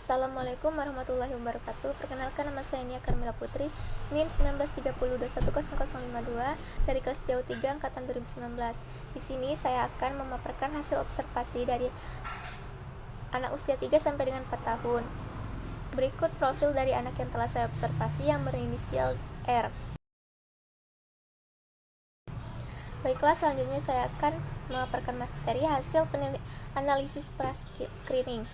Assalamualaikum warahmatullahi wabarakatuh. Perkenalkan, nama saya Nia Karmila Putri, NIM 1930210052 dari kelas PAU 3 angkatan 2019. Di sini saya akan memaparkan hasil observasi dari anak usia 3 sampai dengan 4 tahun. Berikut profil dari anak yang telah saya observasi yang berinisial R. Baiklah, selanjutnya saya akan memaparkan materi hasil analisis pra-screening.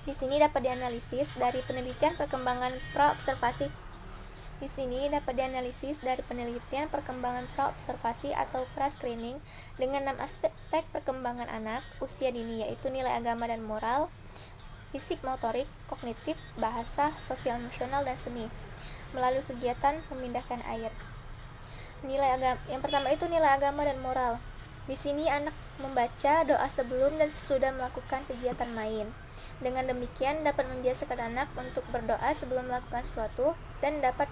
Di sini dapat dianalisis dari penelitian perkembangan pra-observasi. Atau pra-screening dengan 6 aspek perkembangan anak usia dini, yaitu nilai agama dan moral, fisik motorik, kognitif, bahasa, sosial emosional, dan seni, melalui kegiatan memindahkan air. Yang pertama itu nilai agama dan moral. Di sini anak membaca doa sebelum dan sesudah melakukan kegiatan main. Dengan demikian dapat membiasakan anak untuk berdoa sebelum melakukan sesuatu dan dapat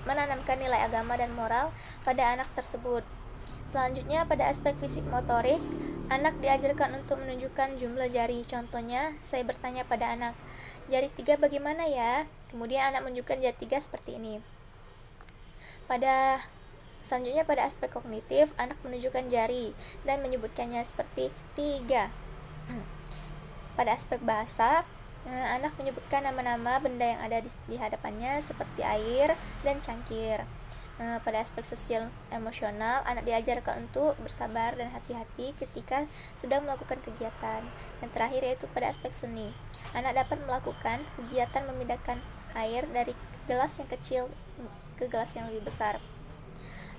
menanamkan nilai agama dan moral pada anak tersebut. Selanjutnya, pada aspek fisik motorik, anak diajarkan untuk menunjukkan jumlah jari. Contohnya, saya bertanya pada anak, "Jari 3 bagaimana ya?" Kemudian anak menunjukkan jari 3 seperti ini. Selanjutnya, pada aspek kognitif, anak menunjukkan jari dan menyebutkannya seperti 3. Pada aspek bahasa, anak menyebutkan nama-nama benda yang ada di hadapannya seperti air dan cangkir. Pada aspek sosial emosional, anak diajarkan untuk bersabar dan hati-hati ketika sedang melakukan kegiatan. Yang terakhir yaitu pada aspek seni, anak dapat melakukan kegiatan memindahkan air dari gelas yang kecil ke gelas yang lebih besar.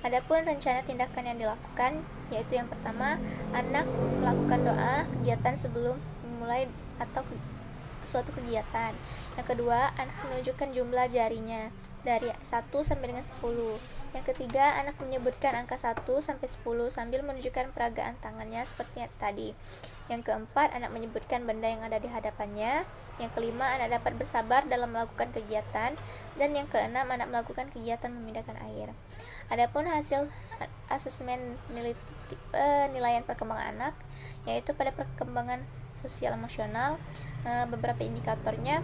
Adapun rencana tindakan yang dilakukan, yaitu yang pertama, anak melakukan doa kegiatan sebelum memulai atau suatu kegiatan. Yang kedua, anak menunjukkan jumlah jarinya dari 1 sampai dengan 10. Yang ketiga, anak menyebutkan angka 1 sampai 10 sambil menunjukkan peragaan tangannya seperti tadi. Yang keempat, anak menyebutkan benda yang ada di hadapannya. Yang kelima, anak dapat bersabar dalam melakukan kegiatan. Dan yang keenam, anak melakukan kegiatan memindahkan air. Adapun hasil asesmen penilaian perkembangan anak, yaitu pada perkembangan sosial emosional, beberapa indikatornya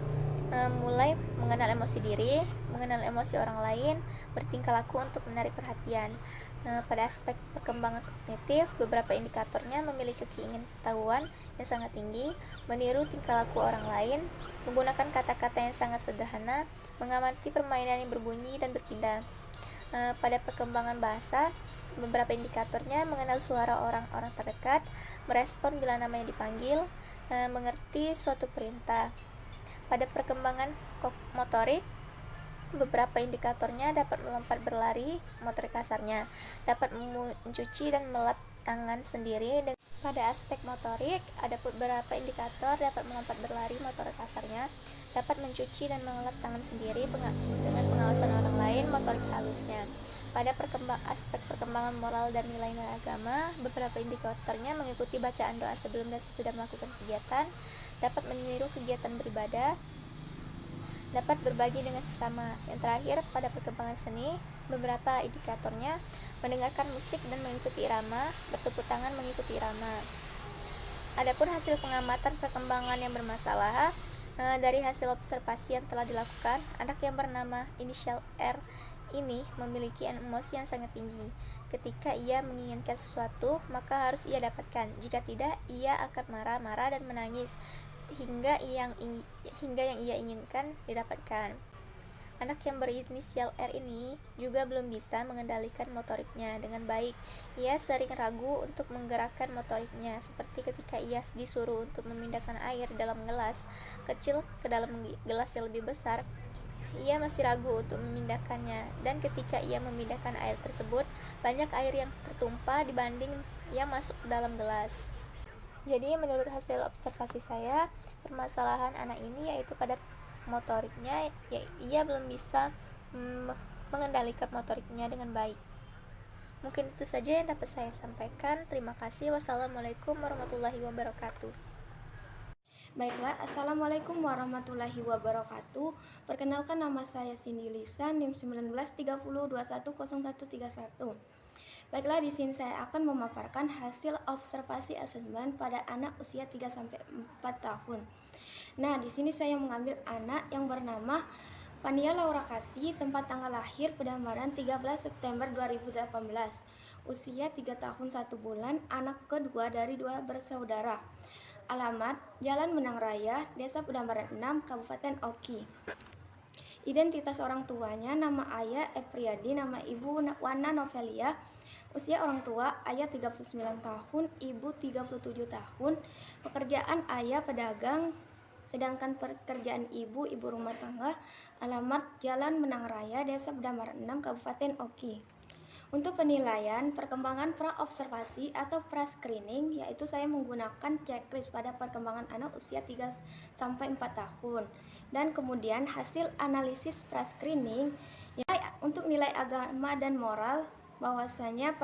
mulai mengenal emosi diri, mengenal emosi orang lain, bertingkah laku untuk menarik perhatian. Pada aspek perkembangan kognitif, beberapa indikatornya memiliki keingintahuan yang sangat tinggi, meniru tingkah laku orang lain, menggunakan kata-kata yang sangat sederhana, mengamati permainan yang berbunyi dan berpindah. Pada perkembangan bahasa, beberapa indikatornya mengenal suara orang-orang terdekat, merespon bila namanya dipanggil, mengerti suatu perintah. Pada perkembangan motorik, beberapa indikatornya dapat melompat berlari, motorik kasarnya, dapat mencuci dan melap tangan sendiri. Pada aspek motorik, ada beberapa indikator dapat melompat berlari, motorik kasarnya, dapat mencuci dan mengelap tangan sendiri dengan pengawasan orang lain, motorik halusnya. Pada aspek perkembangan moral dan nilai-nilai agama, beberapa indikatornya mengikuti bacaan doa sebelum dan sesudah melakukan kegiatan, dapat meniru kegiatan beribadah, dapat berbagi dengan sesama. Yang terakhir, pada perkembangan seni, beberapa indikatornya mendengarkan musik dan mengikuti irama, bertepuk tangan mengikuti irama. Adapun hasil pengamatan perkembangan yang bermasalah, dari hasil observasi yang telah dilakukan, anak yang bernama inisial R ini memiliki emosi yang sangat tinggi. Ketika ia menginginkan sesuatu, maka harus ia dapatkan. Jika tidak, ia akan marah-marah dan menangis hingga yang ia inginkan didapatkan. Anak yang berinisial R ini juga belum bisa mengendalikan motoriknya dengan baik. Ia sering ragu untuk menggerakkan motoriknya, seperti ketika ia disuruh untuk memindahkan air dalam gelas kecil ke dalam gelas yang lebih besar. Ia masih ragu untuk memindahkannya, dan ketika ia memindahkan air tersebut, banyak air yang tertumpah dibanding yang masuk ke dalam gelas. Jadi menurut hasil observasi saya, permasalahan anak ini yaitu pada motoriknya, ia belum bisa mengendalikan motoriknya dengan baik. Mungkin itu saja yang dapat saya sampaikan. Terima kasih. Wassalamualaikum warahmatullahi wabarakatuh. Baiklah, Assalamualaikum warahmatullahi wabarakatuh. Perkenalkan, nama saya Cindy Lisa, NIM 1930210131. Baiklah, di sini saya akan memaparkan hasil observasi asesmen pada anak usia 3-4 tahun. Nah, di sini saya mengambil anak yang bernama Fania Laura Kasih, tempat tanggal lahir Petamburan 13 September 2018. Usia 3 tahun 1 bulan, anak kedua dari 2 bersaudara. Alamat Jalan Menang Raya, Desa Petamburan 6, Kabupaten Oki. Identitas orang tuanya, nama ayah Epriyadi, nama ibu Wana Novelia. Usia orang tua, ayah 39 tahun, ibu 37 tahun. Pekerjaan ayah pedagang, sedangkan pekerjaan ibu rumah tangga. Alamat Jalan Menang Raya, Desa Petamburan 6, Kabupaten Oki. Untuk penilaian perkembangan pra-observasi atau pra-screening, yaitu saya menggunakan checklist pada perkembangan anak usia 3-4 tahun. Dan kemudian hasil analisis pra-screening, untuk nilai agama dan moral, bahwasanya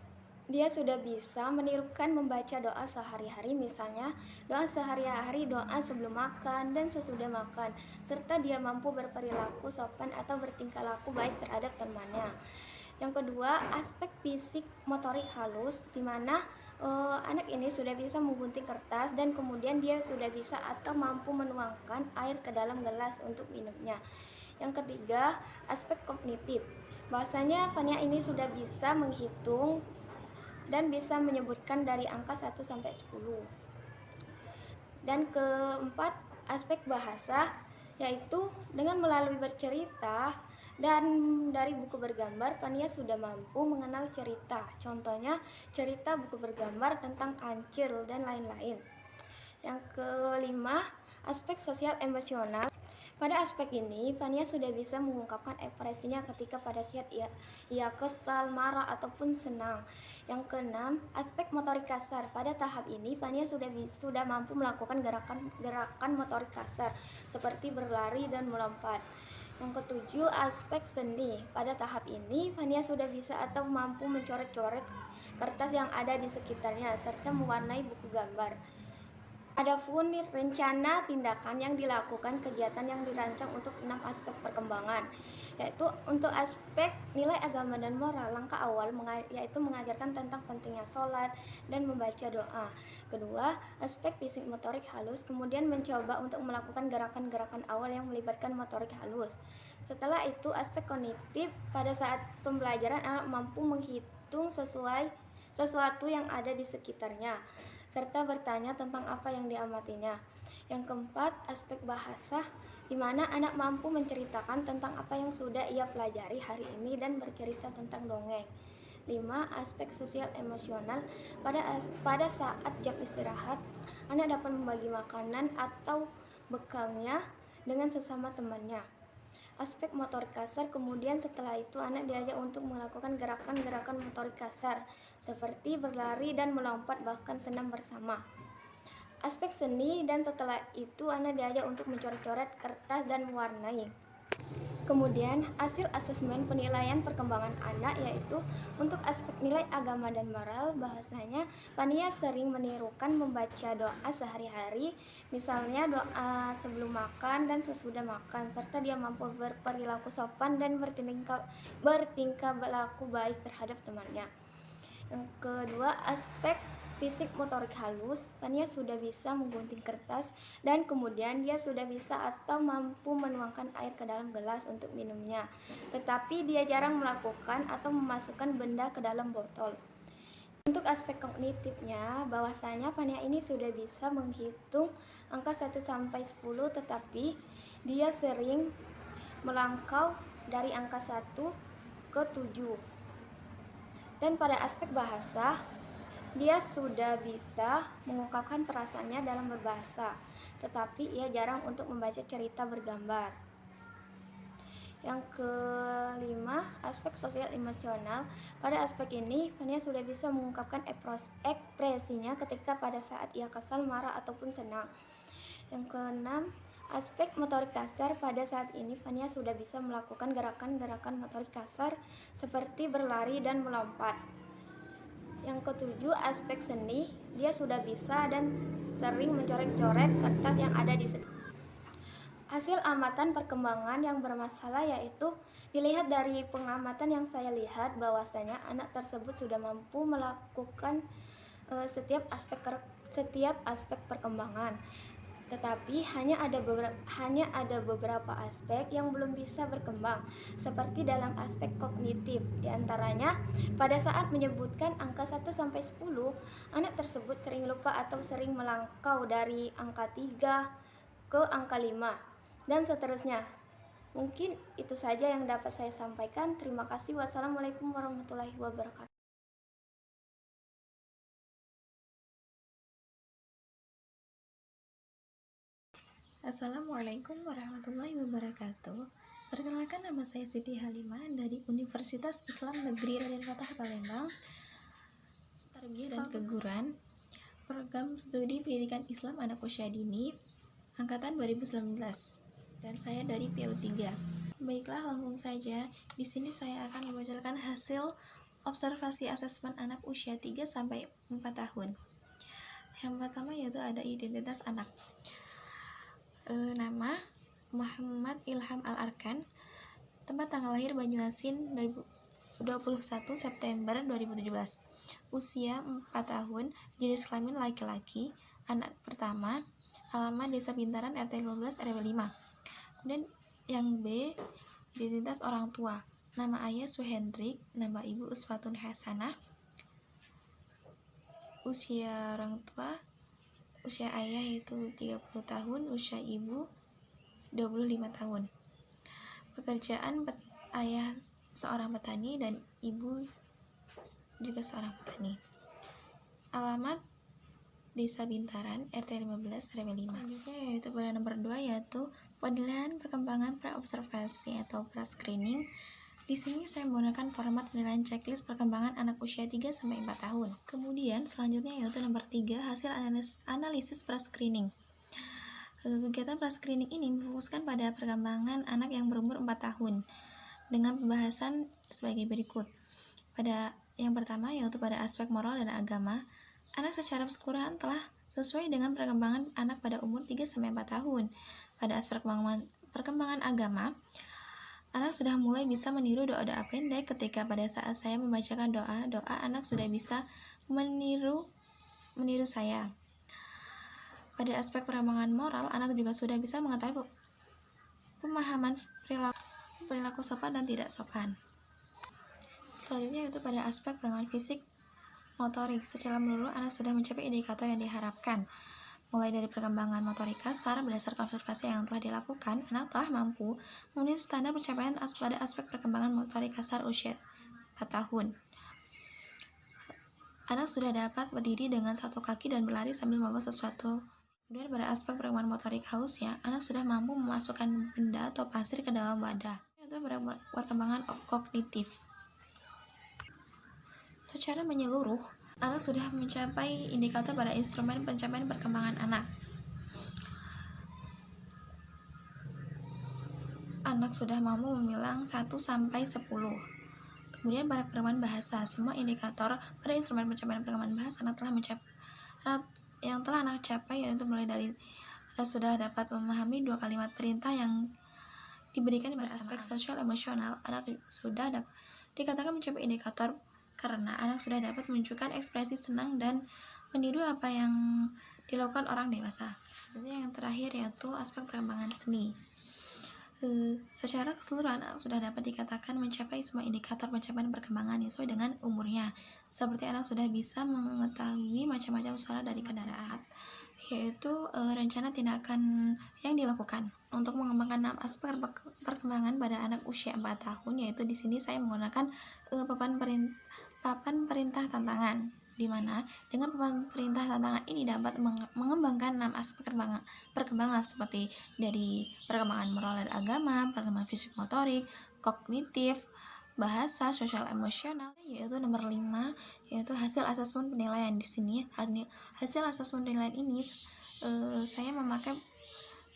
dia sudah bisa menirukan membaca doa sehari-hari, misalnya doa sehari-hari, doa sebelum makan dan sesudah makan, serta dia mampu berperilaku sopan atau bertingkah laku baik terhadap temannya. Yang kedua, aspek fisik motorik halus, di mana anak ini sudah bisa menggunting kertas dan kemudian dia sudah bisa atau mampu menuangkan air ke dalam gelas untuk minumnya. Yang ketiga, aspek kognitif. Bahwasanya Fania ini sudah bisa menghitung dan bisa menyebutkan dari angka 1 sampai 10. Dan keempat, aspek bahasa, yaitu dengan melalui bercerita dan dari buku bergambar, Fania sudah mampu mengenal cerita. Contohnya, cerita buku bergambar tentang kancil dan lain-lain. Yang kelima, aspek sosial emosional. Pada aspek ini, Fania sudah bisa mengungkapkan ekspresinya ketika pada saat ia kesal, marah, ataupun senang. Yang keenam, aspek motorik kasar. Pada tahap ini, Fania sudah mampu melakukan gerakan motorik kasar, seperti berlari dan melompat. Yang ketujuh, aspek seni. Pada tahap ini, Fania sudah bisa atau mampu mencoret-coret kertas yang ada di sekitarnya, serta mewarnai buku gambar. Adapun rencana tindakan yang dilakukan, kegiatan yang dirancang untuk 6 aspek perkembangan, yaitu untuk aspek nilai agama dan moral. Langkah awal yaitu mengajarkan tentang pentingnya sholat dan membaca doa. Kedua, aspek fisik motorik halus, kemudian mencoba untuk melakukan gerakan-gerakan awal yang melibatkan motorik halus. Setelah itu, aspek kognitif. Pada saat pembelajaran, anak mampu menghitung sesuatu yang ada di sekitarnya, serta bertanya tentang apa yang diamatinya. Yang keempat, aspek bahasa, di mana anak mampu menceritakan tentang apa yang sudah ia pelajari hari ini dan bercerita tentang dongeng. 5. Aspek sosial emosional. Pada saat jam istirahat, anak dapat membagi makanan atau bekalnya dengan sesama temannya. Aspek motorik kasar, kemudian setelah itu anak diajak untuk melakukan gerakan-gerakan motorik kasar seperti berlari dan melompat, bahkan senam bersama. Aspek seni, dan setelah itu anak diajak untuk mencoret-coret kertas dan mewarnai. Kemudian hasil asesmen penilaian perkembangan anak, yaitu untuk aspek nilai agama dan moral, bahasanya Fania sering menirukan membaca doa sehari-hari, misalnya doa sebelum makan dan sesudah makan, serta dia mampu berperilaku sopan dan bertingkah laku baik terhadap temannya. Yang kedua, aspek fisik motorik halus. Fania sudah bisa menggunting kertas dan kemudian dia sudah bisa atau mampu menuangkan air ke dalam gelas untuk minumnya. Tetapi dia jarang melakukan atau memasukkan benda ke dalam botol. Untuk aspek kognitifnya, bahwasanya Fania ini sudah bisa menghitung angka 1 sampai 10, tetapi dia sering melangkau dari angka 1 ke 7. Dan pada aspek bahasa, dia sudah bisa mengungkapkan perasaannya dalam berbahasa, tetapi ia jarang untuk membaca cerita bergambar. Yang kelima, aspek sosial emosional. Pada aspek ini, Fania sudah bisa mengungkapkan ekspresinya ketika pada saat ia kesal, marah, ataupun senang. Yang keenam, aspek motorik kasar. Pada saat ini, Fania sudah bisa melakukan gerakan-gerakan motorik kasar seperti berlari dan melompat. Yang ketujuh, aspek seni. Dia sudah bisa dan sering mencoret-coret kertas yang ada di sekitar. Hasil amatan perkembangan yang bermasalah, yaitu dilihat dari pengamatan yang saya lihat, bahwasanya anak tersebut sudah mampu melakukan setiap aspek perkembangan. Tetapi hanya ada beberapa aspek yang belum bisa berkembang, seperti dalam aspek kognitif. Di antaranya, pada saat menyebutkan angka 1 sampai 10, anak tersebut sering lupa atau sering melangkau dari angka 3 ke angka 5, dan seterusnya. Mungkin itu saja yang dapat saya sampaikan. Terima kasih. Wassalamualaikum warahmatullahi wabarakatuh. Assalamualaikum warahmatullahi wabarakatuh. Perkenalkan, nama saya Siti Halimah dari Universitas Islam Negeri Raden Fatah Palembang, Tarbiyah dan Keguruan, Program Studi Pendidikan Islam Anak Usia Dini, Angkatan 2019, dan saya dari PU3. Baiklah, langsung saja. Di sini saya akan membacakan hasil observasi asesmen anak usia 3-4 tahun. Yang pertama yaitu ada identitas anak. Nama Muhammad Ilham Al-Arkan, tempat tanggal lahir Banyuasin 21 September 2017, usia 4 tahun, jenis kelamin laki-laki, anak pertama, alamat Desa Bintaran RT 15 RW 5. Kemudian yang B, identitas orang tua, nama ayah Suhendrik, nama ibu Uswatun Hasanah, usia orang tua, usia ayah itu 30 tahun, usia ibu 25 tahun. Pekerjaan ayah seorang petani dan ibu juga seorang petani. Alamat Desa Bintaran RT 15 RW 5. Selanjutnya yaitu pada nomor 2 yaitu penilaian perkembangan pra-observasi atau pra-screening. Di sini saya menggunakan format penilaian checklist perkembangan anak usia 3-4 tahun. Kemudian selanjutnya yaitu nomor 3, hasil analisis pra-screening. Kegiatan pra-screening ini memfokuskan pada perkembangan anak yang berumur 4 tahun dengan pembahasan sebagai berikut. Pada yang pertama yaitu pada aspek moral dan agama, anak secara keseluruhan telah sesuai dengan perkembangan anak pada umur 3-4 tahun. Pada aspek perkembangan agama, anak sudah mulai bisa meniru doa-doa pendek. Ketika pada saat saya membacakan doa anak sudah bisa meniru saya. Pada aspek perkembangan moral, anak juga sudah bisa mengetahui pemahaman perilaku sopan dan tidak sopan. Selanjutnya yaitu pada aspek perkembangan fisik motorik. Secara menyeluruh, anak sudah mencapai indikator yang diharapkan. Mulai dari perkembangan motorik kasar, berdasarkan observasi yang telah dilakukan, anak telah mampu memenuhi standar pencapaian pada aspek perkembangan motorik kasar usia 4 tahun. Anak sudah dapat berdiri dengan satu kaki dan berlari sambil membawa sesuatu. Kemudian pada aspek perkembangan motorik halusnya, anak sudah mampu memasukkan benda atau pasir ke dalam wadah. Itu perkembangan kognitif. Secara menyeluruh, anak sudah mencapai indikator pada instrumen pencapaian perkembangan anak. Anak sudah mampu memilang 1-10. Kemudian pada perkembangan bahasa, semua indikator pada instrumen pencapaian perkembangan bahasa anak telah mencapai. Yang telah anak capai yaitu mulai dari sudah dapat memahami 2 kalimat perintah yang diberikan pada aspek sosial emosional. Anak sudah dikatakan mencapai indikator karena anak sudah dapat menunjukkan ekspresi senang dan meniru apa yang dilakukan orang dewasa. Jadi yang terakhir yaitu aspek perkembangan seni. Secara keseluruhan anak sudah dapat dikatakan mencapai semua indikator pencapaian perkembangan sesuai dengan umurnya. Seperti anak sudah bisa mengetahui macam-macam suara dari kendaraan, yaitu rencana tindakan yang dilakukan untuk mengembangkan 6 aspek perkembangan pada anak usia 4 tahun, yaitu di sini saya menggunakan papan perintah tantangan, di mana dengan papan perintah tantangan ini dapat mengembangkan 6 aspek perkembangan seperti dari perkembangan moral dan agama, perkembangan fisik motorik, kognitif, bahasa, sosial emosional, yaitu nomor 5 yaitu hasil asesmen penilaian. Di sini hasil asesmen penilaian ini saya memakai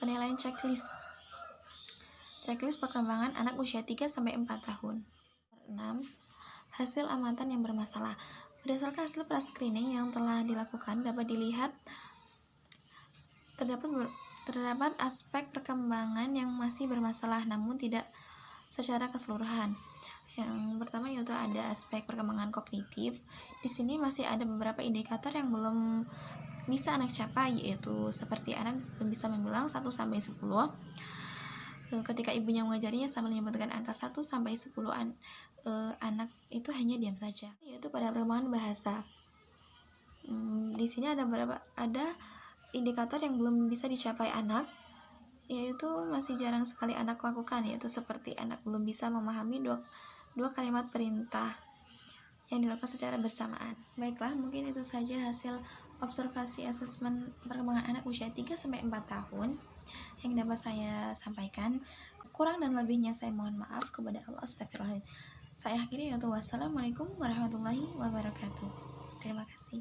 penilaian checklist perkembangan anak usia 3-4 tahun. 6. Hasil amatan yang bermasalah. Berdasarkan hasil pra-screening yang telah dilakukan, dapat dilihat terdapat aspek perkembangan yang masih bermasalah namun tidak secara keseluruhan. Yang pertama yaitu ada aspek perkembangan kognitif. Di sini masih ada beberapa indikator yang belum bisa anak capai, yaitu seperti anak bisa membilang 1 sampai 10. Ketika ibunya mengajarinya sambil menyebutkan angka 1 sampai 10, anak itu hanya diam saja. Yaitu pada perkembangan bahasa. Di sini ada indikator yang belum bisa dicapai anak, yaitu masih jarang sekali anak lakukan, yaitu seperti anak belum bisa memahami dua kalimat perintah yang dilakukan secara bersamaan. Baiklah, mungkin itu saja hasil observasi asesmen perkembangan anak usia 3-4 tahun yang dapat saya sampaikan. Kurang dan lebihnya saya mohon maaf kepada Allah. Astagfirullahaladzim. Saya akhiri, yaitu wassalamualaikum warahmatullahi wabarakatuh. Terima kasih.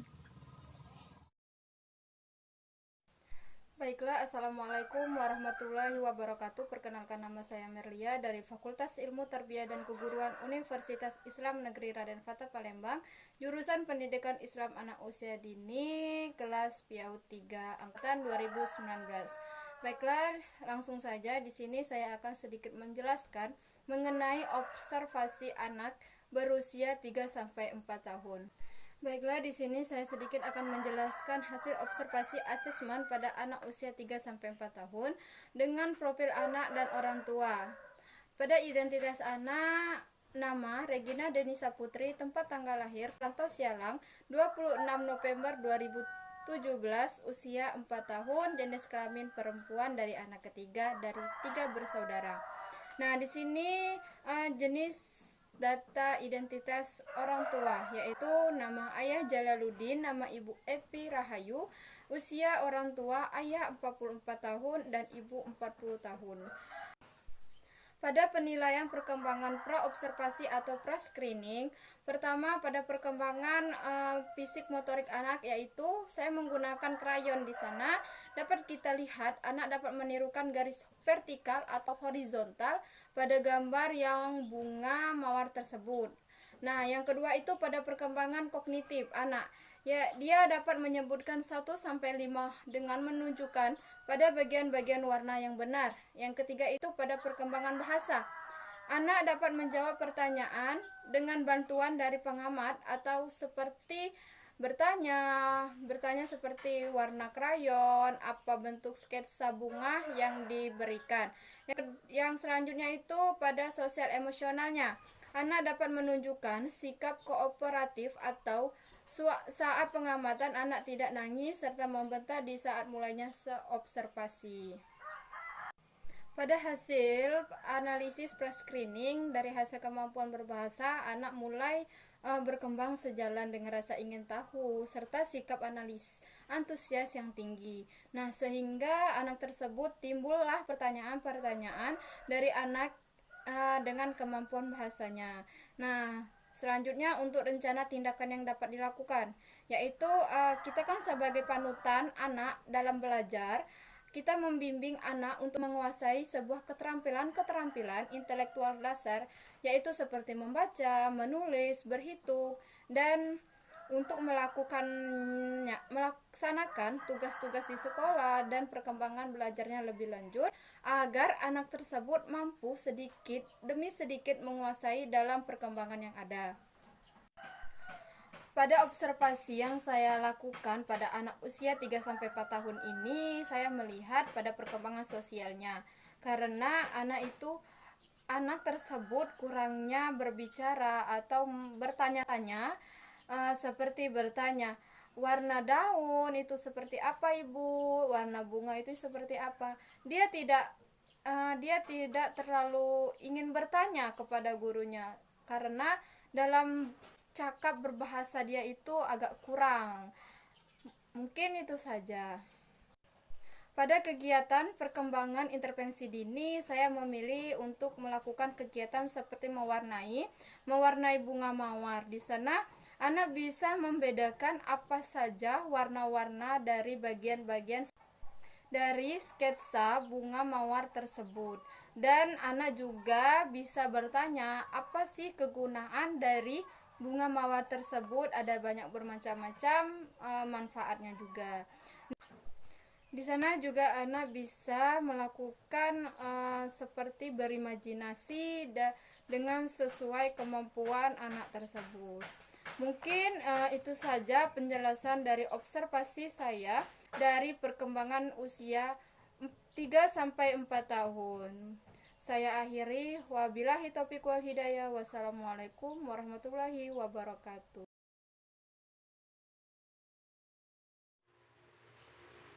Baiklah, Assalamualaikum warahmatullahi wabarakatuh. Perkenalkan, nama saya Merlia dari Fakultas Ilmu Tarbiyah dan Keguruan Universitas Islam Negeri Raden Fatah Palembang, jurusan Pendidikan Islam Anak Usia Dini, kelas PAUD 3 angkatan 2019. Baiklah, langsung saja di sini saya akan sedikit menjelaskan mengenai observasi anak berusia 3-4 tahun. Baiklah, di sini saya sedikit akan menjelaskan hasil observasi asesmen pada anak usia 3-4 tahun dengan profil anak dan orang tua. Pada identitas anak, nama Regina Denisa Putri, tempat tanggal lahir Rantau Sialang, 26 November 2017, usia 4 tahun, jenis kelamin perempuan dari anak ketiga dari 3 bersaudara. Nah, di sini jenis data identitas orang tua, yaitu nama ayah Jalaluddin, nama ibu Epi Rahayu, usia orang tua ayah 44 tahun dan ibu 40 tahun. Pada penilaian perkembangan pra-observasi atau pra-screening, pertama pada perkembangan fisik motorik anak, yaitu saya menggunakan krayon. Di sana dapat kita lihat anak dapat menirukan garis vertikal atau horizontal pada gambar yang bunga mawar tersebut. Nah, yang kedua itu pada perkembangan kognitif anak. Ya, dia dapat menyebutkan 1-5 dengan menunjukkan pada bagian-bagian warna yang benar. Yang ketiga itu pada perkembangan bahasa. Anak dapat menjawab pertanyaan dengan bantuan dari pengamat atau seperti bertanya seperti warna krayon, apa bentuk sketsa bunga yang diberikan. Yang selanjutnya itu pada sosial emosionalnya. Anak dapat menunjukkan sikap kooperatif atau saat pengamatan anak tidak nangis serta membentak di saat mulainya seobservasi. Pada hasil analisis pre-screening dari hasil kemampuan berbahasa, anak mulai berkembang sejalan dengan rasa ingin tahu serta sikap analis antusias yang tinggi. Nah, sehingga anak tersebut timbullah pertanyaan-pertanyaan dari anak dengan kemampuan bahasanya. Nah, selanjutnya untuk rencana tindakan yang dapat dilakukan, yaitu kita kan sebagai panutan anak dalam belajar, kita membimbing anak untuk menguasai sebuah keterampilan intelektual dasar, yaitu seperti membaca, menulis, berhitung, dan untuk melaksanakan tugas-tugas di sekolah dan perkembangan belajarnya lebih lanjut agar anak tersebut mampu sedikit demi sedikit menguasai dalam perkembangan yang ada. Pada observasi yang saya lakukan pada anak usia 3-4 tahun ini, saya melihat pada perkembangan sosialnya, karena anak tersebut kurangnya berbicara atau bertanya-tanya, seperti bertanya, warna daun itu seperti apa ibu, warna bunga itu seperti apa. Dia tidak terlalu ingin bertanya kepada gurunya, karena dalam cakap berbahasa dia itu agak kurang. Mungkin itu saja. Pada kegiatan perkembangan intervensi dini, saya memilih untuk melakukan kegiatan seperti mewarnai bunga mawar. Di sana anak bisa membedakan apa saja warna-warna dari bagian-bagian dari sketsa bunga mawar tersebut. Dan anak juga bisa bertanya, apa sih kegunaan dari bunga mawar tersebut? Ada banyak bermacam-macam manfaatnya juga. Di sana juga anak bisa melakukan seperti berimajinasi dengan sesuai kemampuan anak tersebut. Mungkin itu saja penjelasan dari observasi saya dari perkembangan usia 3 sampai 4 tahun. Saya akhiri, wabillahi taufiq wal hidayah. Wassalamualaikum warahmatullahi wabarakatuh.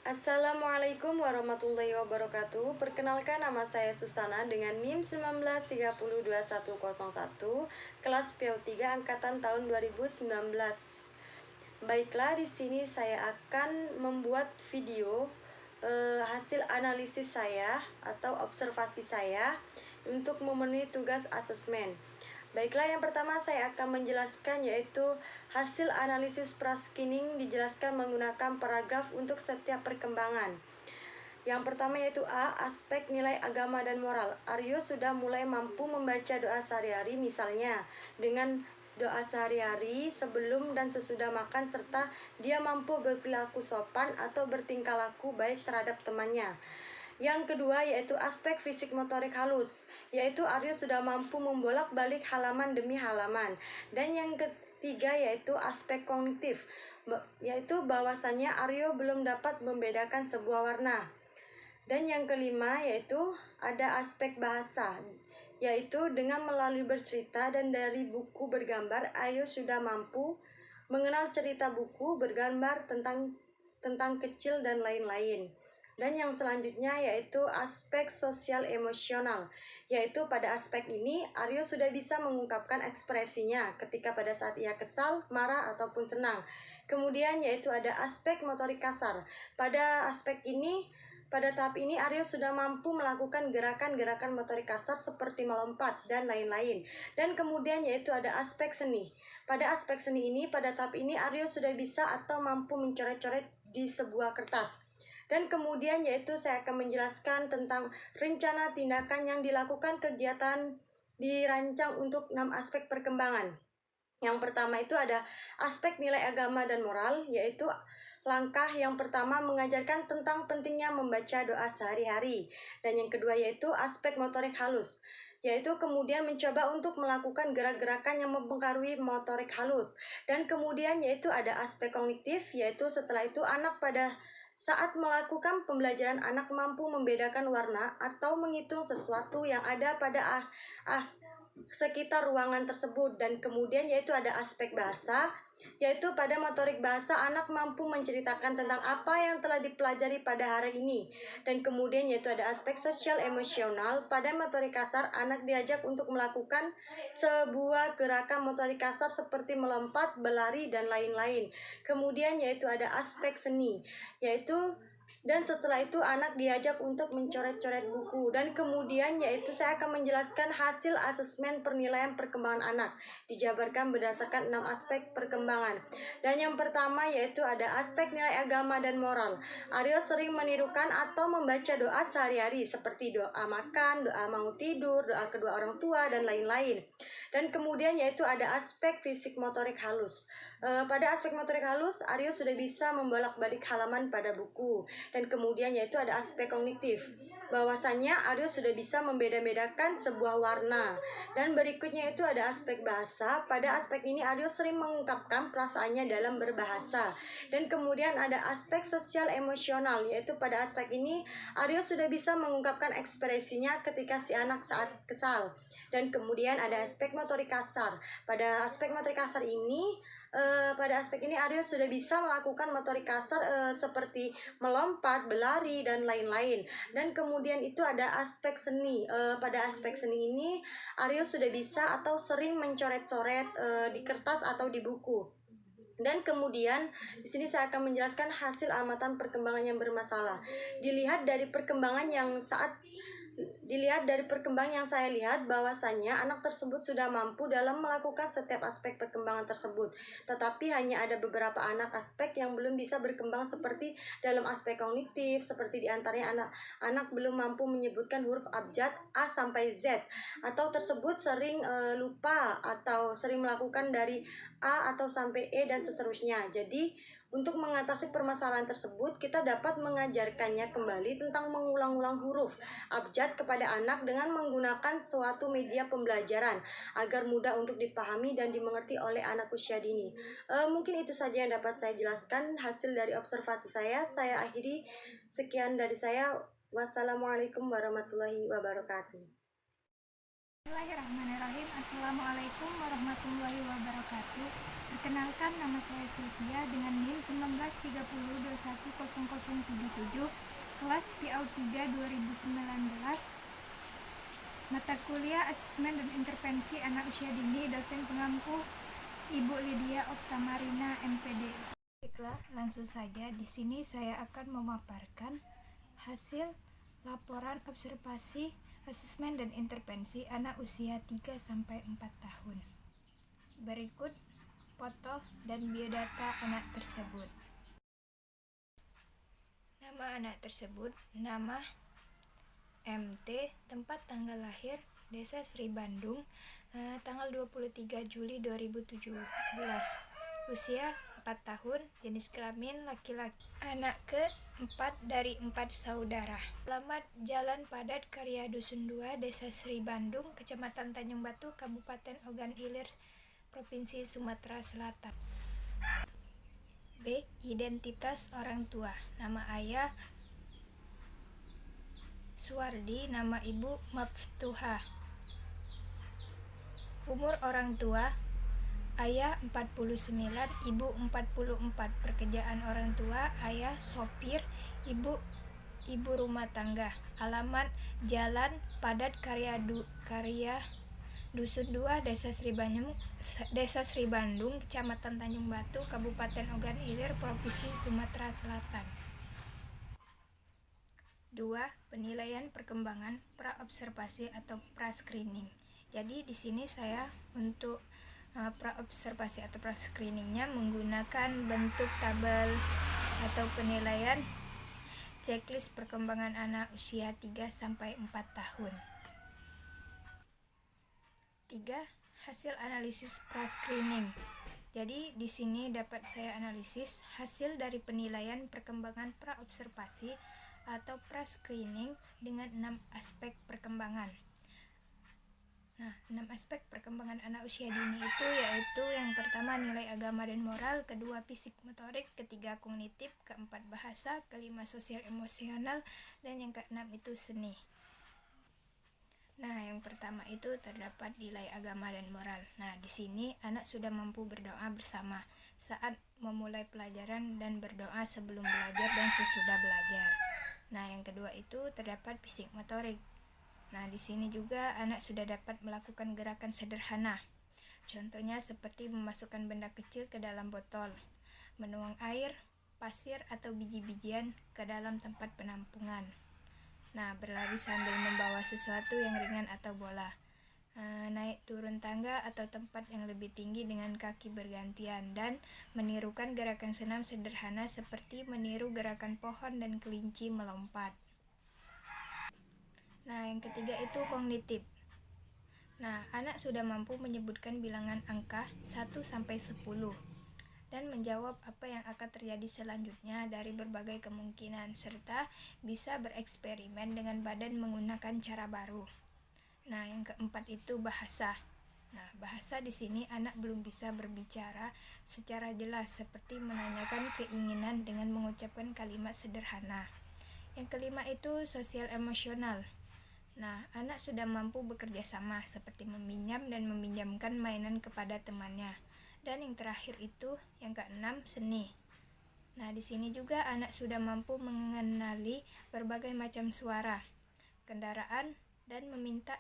Assalamualaikum warahmatullahi wabarakatuh. Perkenalkan, nama saya Susana dengan NIM 19302101, kelas PO3 angkatan tahun 2019. Baiklah, di sini saya akan membuat video hasil analisis saya atau observasi saya untuk memenuhi tugas asesmen. Baiklah, yang pertama saya akan menjelaskan yaitu hasil analisis pra-screening dijelaskan menggunakan paragraf untuk setiap perkembangan. Yang pertama yaitu A. Aspek nilai agama dan moral. Aryo sudah mulai mampu membaca doa sehari-hari, misalnya dengan doa sehari-hari sebelum dan sesudah makan, serta dia mampu berperilaku sopan atau bertingkah laku baik terhadap temannya. Yang kedua yaitu aspek fisik motorik halus, yaitu Aryo sudah mampu membolak-balik halaman demi halaman. Dan yang ketiga yaitu aspek kognitif, yaitu bahwasannya Aryo belum dapat membedakan sebuah warna. Dan yang kelima yaitu ada aspek bahasa, yaitu dengan melalui bercerita dan dari buku bergambar, Aryo sudah mampu mengenal cerita buku bergambar tentang kecil dan lain-lain. Dan yang selanjutnya yaitu aspek sosial emosional, yaitu pada aspek ini Aryo sudah bisa mengungkapkan ekspresinya ketika pada saat ia kesal, marah, ataupun senang. Kemudian yaitu ada aspek motorik kasar. Pada aspek ini, pada tahap ini Aryo sudah mampu melakukan gerakan-gerakan motorik kasar seperti melompat dan lain-lain. Dan kemudian yaitu ada aspek seni. Pada aspek seni ini, pada tahap ini Aryo sudah bisa atau mampu mencoret-coret di sebuah kertas. Dan kemudian yaitu saya akan menjelaskan tentang rencana tindakan yang dilakukan kegiatan dirancang untuk 6 aspek perkembangan. Yang pertama itu ada aspek nilai agama dan moral, yaitu langkah yang pertama mengajarkan tentang pentingnya membaca doa sehari-hari. Dan yang kedua yaitu aspek motorik halus, yaitu kemudian mencoba untuk melakukan gerak-gerakan yang mempengaruhi motorik halus. Dan kemudian yaitu ada aspek kognitif, yaitu setelah itu anak pada saat melakukan pembelajaran anak mampu membedakan warna atau menghitung sesuatu yang ada pada sekitar ruangan tersebut. Dan kemudian yaitu ada aspek bahasa, yaitu pada motorik bahasa anak mampu menceritakan tentang apa yang telah dipelajari pada hari ini. Dan kemudian yaitu ada aspek sosial emosional, pada motorik kasar anak diajak untuk melakukan sebuah gerakan motorik kasar seperti melompat, berlari, dan lain-lain. Kemudian yaitu ada aspek seni, yaitu dan setelah itu anak diajak untuk mencoret-coret buku. Dan kemudian yaitu saya akan menjelaskan hasil asesmen penilaian perkembangan anak dijabarkan berdasarkan 6 aspek perkembangan. Dan yang pertama yaitu ada aspek nilai agama dan moral. Aryo sering menirukan atau membaca doa sehari-hari seperti doa makan, doa mau tidur, doa kedua orang tua, dan lain-lain. Dan kemudian yaitu ada aspek fisik motorik halus. Pada aspek motorik halus, Aryo sudah bisa membolak-balik halaman pada buku. Dan kemudian yaitu ada aspek kognitif, bahwasannya Aryo sudah bisa membeda-bedakan sebuah warna. Dan berikutnya itu ada aspek bahasa. Pada aspek ini Aryo sering mengungkapkan perasaannya dalam berbahasa. Dan kemudian ada aspek sosial emosional, yaitu pada aspek ini Aryo sudah bisa mengungkapkan ekspresinya ketika si anak saat kesal. Dan kemudian ada aspek motorik kasar. Pada aspek motorik kasar ini pada aspek ini Aryo sudah bisa melakukan motorik kasar seperti melompat, berlari, dan lain-lain. Dan kemudian itu ada aspek seni. Pada aspek seni ini Aryo sudah bisa atau sering mencoret-coret di kertas atau di buku. Dan kemudian di sini saya akan menjelaskan hasil amatan perkembangan yang bermasalah. Dilihat dari perkembangan yang saya lihat bahwasannya anak tersebut sudah mampu dalam melakukan setiap aspek perkembangan tersebut. Tetapi hanya ada beberapa anak aspek yang belum bisa berkembang seperti dalam aspek kognitif, seperti diantaranya anak belum mampu menyebutkan huruf abjad A sampai Z, atau tersebut sering lupa atau sering melakukan dari A atau sampai E dan seterusnya. Jadi Untuk mengatasi permasalahan tersebut, kita dapat mengajarkannya kembali tentang mengulang-ulang huruf abjad kepada anak dengan menggunakan suatu media pembelajaran agar mudah untuk dipahami dan dimengerti oleh anak usia dini. Mungkin itu saja yang dapat saya jelaskan hasil dari observasi saya. Saya akhiri, sekian dari saya. Wassalamualaikum warahmatullahi wabarakatuh. Bismillahirrahmanirrahim. Assalamualaikum warahmatullahi wabarakatuh. Perkenalkan, nama saya Sylvia dengan NIM 1930210037, kelas PAU 3 2019. Mata kuliah Asesmen dan Intervensi Anak Usia Dini, dosen pengampu Ibu Lydia Oktamarina, MPD. Baiklah, langsung saja di sini saya akan memaparkan hasil laporan observasi asesmen dan intervensi anak usia 3-4 tahun. Berikut foto dan biodata anak tersebut. Nama anak tersebut, nama MT, tempat tanggal lahir Desa Sri Bandung, tanggal 23 Juli 2017. Usia 4 tahun, jenis kelamin laki-laki. Anak ke-4 dari 4 saudara. Alamat Jalan Padat Karya Dusun 2, Desa Sri Bandung, Kecamatan Tanjung Batu, Kabupaten Ogan Ilir, Provinsi Sumatera Selatan. B. Identitas orang tua. Nama ayah Suwardi, nama ibu Maftuha. Umur orang tua, ayah 49, ibu 44. Pekerjaan orang tua, ayah sopir, ibu rumah tangga. Alamat Jalan Padat Karya Dusun 2, Desa Sri Bandung, Kecamatan Tanjung Batu, Kabupaten Ogan Ilir, Provinsi Sumatera Selatan. 2. Penilaian perkembangan praobservasi atau pra-screening. Jadi di sini saya untuk praobservasi atau pra-screeningnya menggunakan bentuk tabel atau penilaian checklist perkembangan anak usia 3-4 tahun. 3. Hasil analisis pra-screening. Jadi di sini dapat saya analisis hasil dari penilaian perkembangan praobservasi atau pra-screening dengan 6 aspek perkembangan. Nah, 6 aspek perkembangan anak usia dini itu yaitu yang pertama nilai agama dan moral, kedua fisik motorik, ketiga kognitif, keempat bahasa, kelima sosial emosional, dan yang keenam itu seni. Nah, yang pertama itu terdapat nilai agama dan moral. Nah, di sini anak sudah mampu berdoa bersama saat memulai pelajaran dan berdoa sebelum belajar dan sesudah belajar. Nah, yang kedua itu terdapat fisik motorik. Nah, di sini juga anak sudah dapat melakukan gerakan sederhana. Contohnya seperti memasukkan benda kecil ke dalam botol, menuang air, pasir atau biji-bijian ke dalam tempat penampungan. Nah, berlari sambil membawa sesuatu yang ringan atau bola. Naik turun tangga atau tempat yang lebih tinggi dengan kaki bergantian, dan menirukan gerakan senam sederhana seperti meniru gerakan pohon dan kelinci melompat. Nah, yang ketiga itu kognitif. Nah, anak sudah mampu menyebutkan bilangan angka 1-10 dan menjawab apa yang akan terjadi selanjutnya dari berbagai kemungkinan, serta bisa bereksperimen dengan badan menggunakan cara baru. Nah, yang keempat itu bahasa. Nah, bahasa di sini anak belum bisa berbicara secara jelas seperti menanyakan keinginan dengan mengucapkan kalimat sederhana. Yang kelima itu sosial emosional. Nah, anak sudah mampu bekerja sama seperti meminjam dan meminjamkan mainan kepada temannya. Dan yang terakhir itu yang keenam, seni. Nah, di sini juga anak sudah mampu mengenali berbagai macam suara, kendaraan, dan meminta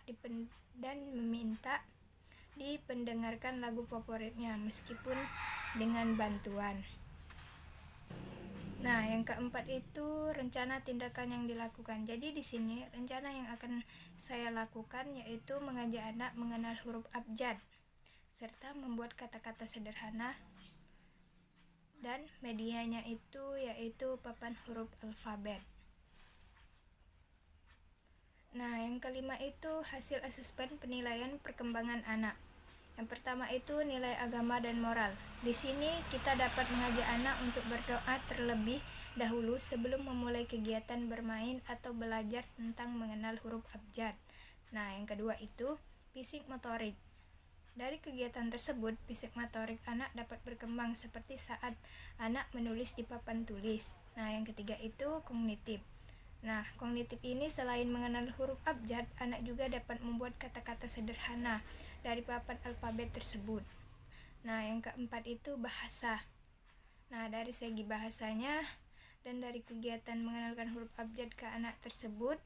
dipendengarkan lagu favoritnya meskipun dengan bantuan. Nah, yang keempat itu rencana tindakan yang dilakukan. Jadi di sini rencana yang akan saya lakukan yaitu mengajak anak mengenal huruf abjad serta membuat kata-kata sederhana, dan medianya itu yaitu papan huruf alfabet. Nah, yang kelima itu hasil asesmen penilaian perkembangan anak. Yang pertama itu nilai agama dan moral. Di sini kita dapat mengajak anak untuk berdoa terlebih dahulu sebelum memulai kegiatan bermain atau belajar tentang mengenal huruf abjad. Nah, yang kedua itu fisik motorik. Dari kegiatan tersebut, fisik motorik anak dapat berkembang seperti saat anak menulis di papan tulis. Nah, yang ketiga itu kognitif. Nah, kognitif ini selain mengenal huruf abjad, anak juga dapat membuat kata-kata sederhana dari papan alfabet tersebut. Nah, yang keempat itu bahasa. Nah, dari segi bahasanya dan dari kegiatan mengenalkan huruf abjad ke anak tersebut,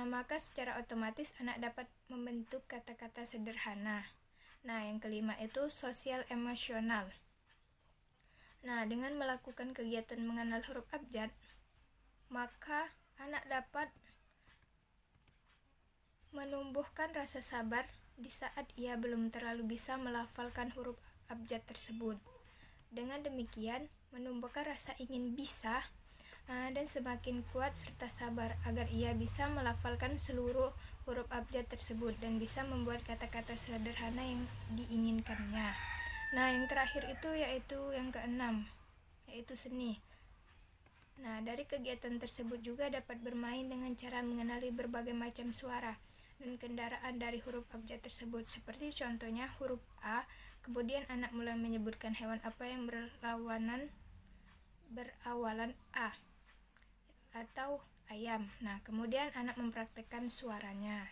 maka secara otomatis anak dapat membentuk kata-kata sederhana. Nah, yang kelima itu sosial emosional. Nah, dengan melakukan kegiatan mengenal huruf abjad, maka anak dapat menumbuhkan rasa sabar di saat ia belum terlalu bisa melafalkan huruf abjad tersebut. Dengan demikian, menumbuhkan rasa ingin bisa dan semakin kuat serta sabar agar ia bisa melafalkan seluruh huruf abjad tersebut dan bisa membuat kata-kata sederhana yang diinginkannya. Nah, yang terakhir itu yaitu yang keenam, yaitu seni. Nah, dari kegiatan tersebut juga dapat bermain dengan cara mengenali berbagai macam suara dan kendaraan dari huruf abjad tersebut. Seperti contohnya huruf A, kemudian anak mulai menyebutkan hewan apa yang berawalan A atau ayam. Nah, kemudian anak mempraktekkan suaranya.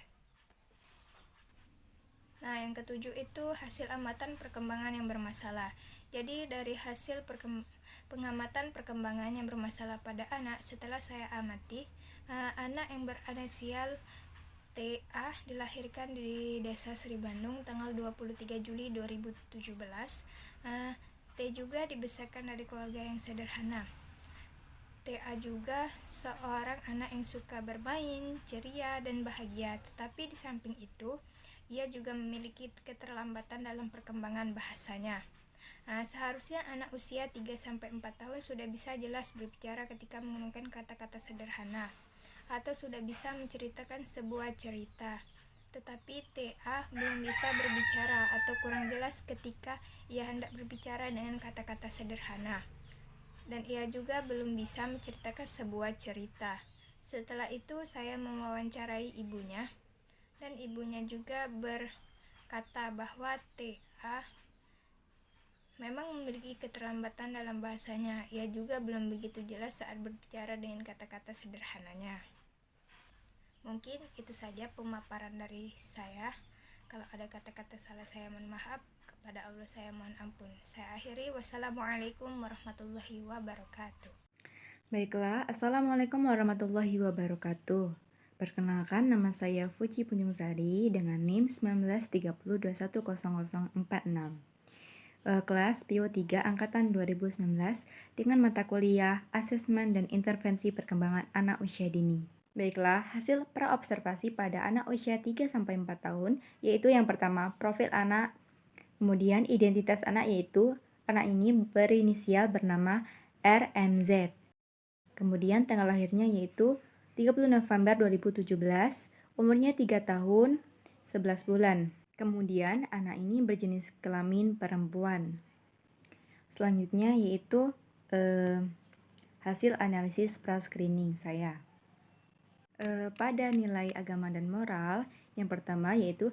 Nah, yang ketujuh itu hasil amatan perkembangan yang bermasalah. Jadi dari hasil pengamatan perkembangan yang bermasalah pada anak, setelah saya amati, anak yang beranisial TA dilahirkan di Desa Sri Bandung tanggal 23 Juli 2017. T juga dibesarkan dari keluarga yang sederhana. TA juga seorang anak yang suka bermain, ceria, dan bahagia. Tetapi di samping itu, ia juga memiliki keterlambatan dalam perkembangan bahasanya. Seharusnya anak usia 3-4 tahun sudah bisa jelas berbicara ketika menggunakan kata-kata sederhana atau sudah bisa menceritakan sebuah cerita. Tetapi TA belum bisa berbicara atau kurang jelas ketika ia hendak berbicara dengan kata-kata sederhana. Dan ia juga belum bisa menceritakan sebuah cerita. Setelah itu saya mewawancarai ibunya, dan ibunya juga berkata bahwa TA memang memiliki keterlambatan dalam bahasanya. Ia juga belum begitu jelas saat berbicara dengan kata-kata sederhananya. Mungkin itu saja pemaparan dari saya. Kalau ada kata-kata salah saya mohon maaf, kepada Allah saya mohon ampun. Saya akhiri, wassalamualaikum warahmatullahi wabarakatuh. Baiklah, Assalamualaikum warahmatullahi wabarakatuh. Perkenalkan, nama saya Fuci Punjungsari dengan NIM 1930210046. Kelas PO3 Angkatan 2019 dengan mata kuliah Asesmen dan Intervensi Perkembangan Anak Usia Dini. Baiklah, hasil praobservasi pada anak usia 3-4 tahun, yaitu yang pertama, profil anak, kemudian identitas anak, yaitu anak ini berinisial bernama RMZ. Kemudian tanggal lahirnya yaitu 30 November 2017, umurnya 3 tahun 11 bulan. Kemudian anak ini berjenis kelamin perempuan. Selanjutnya yaitu hasil analisis pra-screening saya. Pada nilai agama dan moral, yang pertama yaitu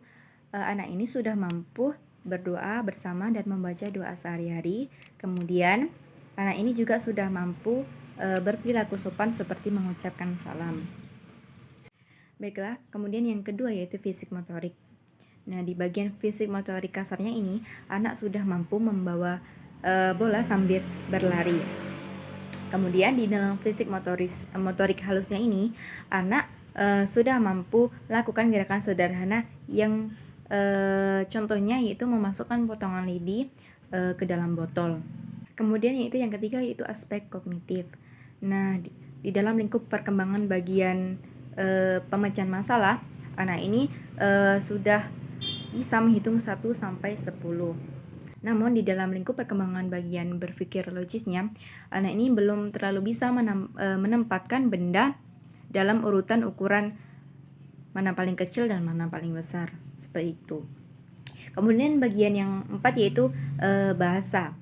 anak ini sudah mampu berdoa bersama dan membaca doa sehari-hari. Kemudian anak ini juga sudah mampu berperilaku sopan seperti mengucapkan salam. Baiklah, kemudian yang kedua yaitu fisik motorik. Nah, di bagian fisik motorik kasarnya ini, anak sudah mampu membawa bola sambil berlari. Kemudian di dalam fisik motorik halusnya ini, anak sudah mampu lakukan gerakan sederhana yang contohnya yaitu memasukkan potongan lidi ke dalam botol. Kemudian yaitu yang ketiga yaitu aspek kognitif. Nah, di dalam lingkup perkembangan bagian pemecahan masalah, anak ini sudah bisa menghitung 1-10. Namun di dalam lingkup perkembangan bagian berpikir logisnya, anak ini belum terlalu bisa menempatkan benda dalam urutan ukuran mana paling kecil dan mana paling besar, seperti itu. Kemudian bagian yang 4 yaitu bahasa.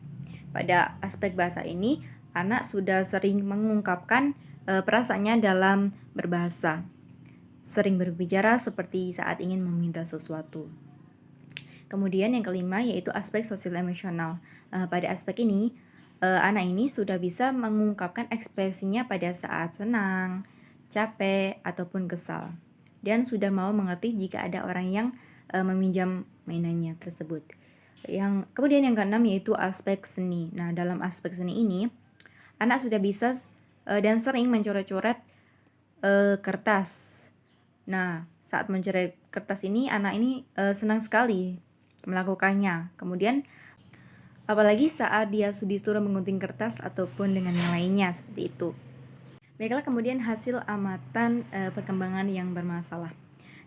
Pada aspek bahasa ini, anak sudah sering mengungkapkan perasaannya dalam berbahasa. Sering berbicara seperti saat ingin meminta sesuatu. Kemudian yang kelima yaitu aspek sosial emosional. Pada aspek ini, anak ini sudah bisa mengungkapkan ekspresinya pada saat senang, capek, ataupun kesal. Dan sudah mau mengerti jika ada orang yang meminjam mainannya tersebut. Kemudian yang keenam yaitu aspek seni. Nah, dalam aspek seni ini, anak sudah bisa dan sering mencoret-coret kertas. Nah, saat mencoret kertas ini, anak ini senang sekali melakukannya. Kemudian, apalagi saat dia disuruh mengunting kertas ataupun dengan yang lainnya, seperti itu. Baiklah, kemudian hasil amatan perkembangan yang bermasalah.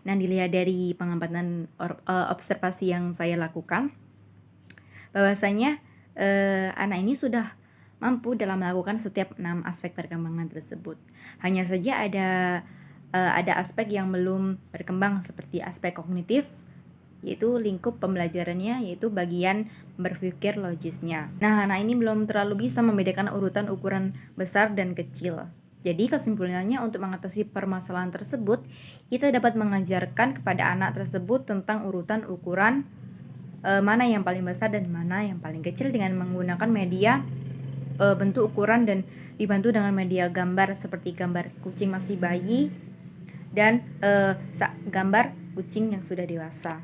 Nah, dilihat dari pengamatan observasi yang saya lakukan, bahwasanya anak ini sudah mampu dalam melakukan setiap 6 aspek perkembangan tersebut. Hanya saja ada aspek yang belum berkembang seperti aspek kognitif, yaitu lingkup pembelajarannya, yaitu bagian berpikir logisnya. Nah, anak ini belum terlalu bisa membedakan urutan ukuran besar dan kecil. Jadi kesimpulannya, untuk mengatasi permasalahan tersebut, kita dapat mengajarkan kepada anak tersebut tentang urutan ukuran mana yang paling besar dan mana yang paling kecil dengan menggunakan media bentuk ukuran dan dibantu dengan media gambar seperti gambar kucing masih bayi dan gambar kucing yang sudah dewasa.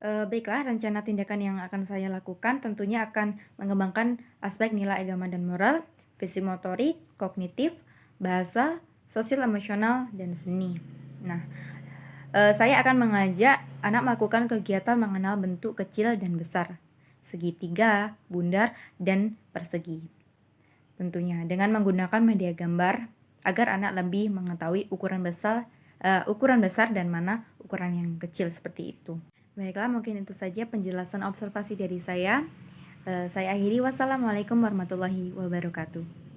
Baiklah, rencana tindakan yang akan saya lakukan tentunya akan mengembangkan aspek nilai agama dan moral, fisik motorik, kognitif, bahasa, sosial emosional, dan seni. Nah, saya akan mengajak anak melakukan kegiatan mengenal bentuk kecil dan besar, segitiga, bundar, dan persegi. Tentunya dengan menggunakan media gambar agar anak lebih mengetahui ukuran besar dan mana ukuran yang kecil, seperti itu. Baiklah, mungkin itu saja penjelasan observasi dari saya. Saya akhiri. Wassalamualaikum warahmatullahi wabarakatuh.